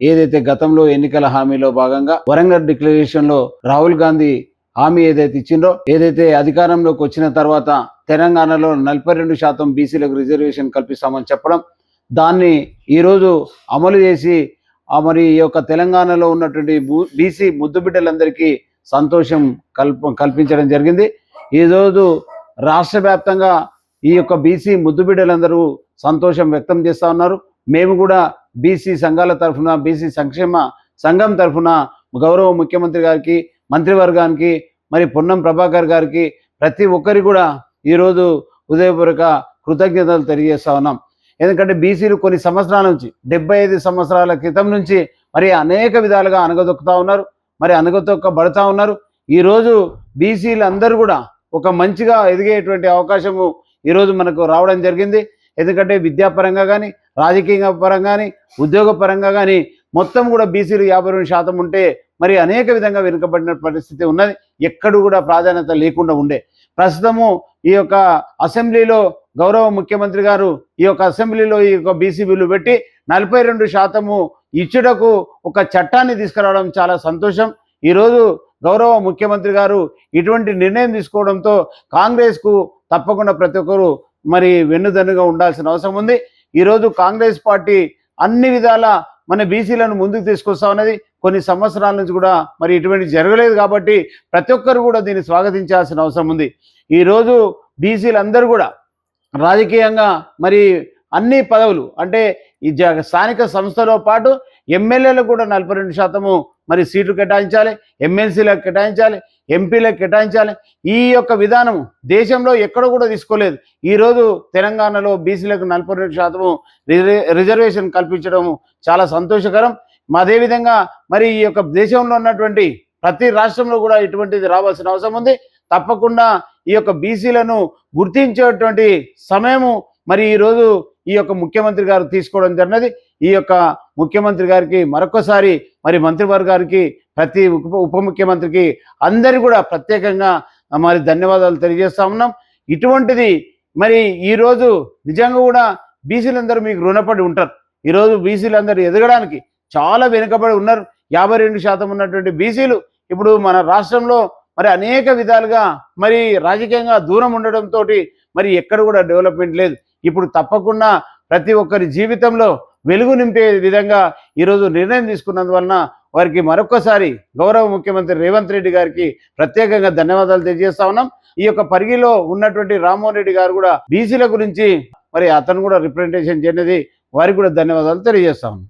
ఏదైతే గతంలో ఎన్నికల హామీలో భాగంగా వరంగల్ డిక్లరేషన్ లో రాహుల్ గాంధీ హామీ ఏదైతే ఇచ్చిందో, ఏదైతే అధికారంలోకి వచ్చిన తర్వాత తెలంగాణలో 42% బీసీలకు రిజర్వేషన్ కల్పిస్తామని చెప్పడం, దాన్ని ఈరోజు అమలు చేసి మరి ఈ యొక్క తెలంగాణలో ఉన్నటువంటి బీసీ ముద్దుబిడ్డలందరికీ సంతోషం కల్పించడం జరిగింది. ఈరోజు రాష్ట్ర వ్యాప్తంగా ఈ యొక్క బీసీ ముద్దుబిడ్డలందరూ సంతోషం వ్యక్తం చేస్తూ ఉన్నారు. మేము కూడా బీసీ సంఘాల తరఫున, బీసీ సంక్షేమ సంఘం తరఫున గౌరవ ముఖ్యమంత్రి గారికి, మంత్రివర్గానికి, మరి పొన్నం ప్రభాకర్ గారికి, ప్రతి ఒక్కరికి కూడా ఈరోజు హృదయపూర్వక కృతజ్ఞతలు తెలియజేస్తా ఉన్నాం. ఎందుకంటే బీసీలు కొన్ని సంవత్సరాల నుంచి, 75 సంవత్సరాల క్రితం నుంచి మరి అనేక విధాలుగా అణగదొక్కుతా ఉన్నారు, మరి అణగదొక్కబడుతూ ఉన్నారు. ఈరోజు బీసీలు అందరూ కూడా ఒక మంచిగా ఎదిగేటువంటి అవకాశము ఈరోజు మనకు రావడం జరిగింది. ఎందుకంటే విద్యాపరంగా కానీ, రాజకీయ పరంగా కానీ, ఉద్యోగ పరంగా కానీ మొత్తం కూడా బీసీలు 52% ఉంటే మరి అనేక విధంగా వెనుకబడిన పరిస్థితి ఉన్నది. ఎక్కడు కూడా ప్రాధాన్యత లేకుండా ఉండే. ప్రస్తుతము ఈ యొక్క అసెంబ్లీలో గౌరవ ముఖ్యమంత్రి గారు ఈ యొక్క అసెంబ్లీలో ఈ యొక్క బీసీ బిల్లు పెట్టి 42% ఇచ్చుటకు ఒక చట్టాన్ని తీసుకురావడం చాలా సంతోషం. ఈరోజు గౌరవ ముఖ్యమంత్రి గారు ఇటువంటి నిర్ణయం తీసుకోవడంతో కాంగ్రెస్కు తప్పకుండా ప్రతి ఒక్కరు మరి వెన్నుదన్నుగా ఉండాల్సిన అవసరం ఉంది. ఈరోజు కాంగ్రెస్ పార్టీ అన్ని విధాల మన బీసీలను ముందుకు తీసుకొస్తా ఉన్నది. కొన్ని సంవత్సరాల నుంచి కూడా మరి ఇటువంటి జరగలేదు కాబట్టి ప్రతి ఒక్కరు కూడా దీన్ని స్వాగతించాల్సిన అవసరం ఉంది. ఈరోజు బీసీలందరూ కూడా రాజకీయంగా మరి అన్ని పదవులు అంటే ఈ స్థానిక సంస్థలో పాటు ఎమ్మెల్యేలకు కూడా 42% మరి సీట్లు కేటాయించాలి, ఎమ్మెల్సీలకు కేటాయించాలి, ఎంపీలకు కేటాయించాలి. ఈ యొక్క విధానం దేశంలో ఎక్కడ కూడా తీసుకోలేదు. ఈరోజు తెలంగాణలో బీసీలకు 42% రిజర్వేషన్ కల్పించడం చాలా సంతోషకరం. అదేవిధంగా మరి ఈ యొక్క దేశంలో ఉన్నటువంటి ప్రతి రాష్ట్రంలో కూడా ఇటువంటిది రావాల్సిన అవసరం ఉంది. తప్పకుండా ఈ యొక్క బీసీలను గుర్తించేటువంటి సమయము మరి ఈరోజు ఈ యొక్క ముఖ్యమంత్రి గారు తీసుకోవడం జరిగినది. ఈ యొక్క ముఖ్యమంత్రి గారికి మరొకసారి మరి మంత్రివర్గానికి, ప్రతి ఉప ముఖ్యమంత్రికి అందరి కూడా ప్రత్యేకంగా మరి ధన్యవాదాలు తెలియజేస్తా ఉన్నాం. ఇటువంటిది మరి ఈరోజు నిజంగా కూడా బీసీలందరూ మీకు రుణపడి ఉంటారు. ఈరోజు బీసీలందరూ ఎదగడానికి చాలా వెనుకబడి ఉన్నారు. 52% ఉన్నటువంటి బీసీలు ఇప్పుడు మన రాష్ట్రంలో మరి అనేక విధాలుగా మరి రాజకీయంగా దూరం ఉండడంతో మరి ఎక్కడ కూడా డెవలప్మెంట్ లేదు. ఇప్పుడు తప్పకుండా ప్రతి ఒక్కరి జీవితంలో వెలుగు నింపే విధంగా ఈరోజు నిర్ణయం తీసుకున్నందువలన వారికి మరొకసారి గౌరవ ముఖ్యమంత్రి రేవంత్ రెడ్డి గారికి ప్రత్యేకంగా ధన్యవాదాలు తెలియజేస్తా ఉన్నాం. ఈ యొక్క పరిగిలో ఉన్నటువంటి రామ్మోహన్ రెడ్డి గారు కూడా బీసీల గురించి మరి అతను కూడా రిప్రజెంటేషన్ చేయనది, వారికి కూడా ధన్యవాదాలు తెలియజేస్తా ఉన్నాం.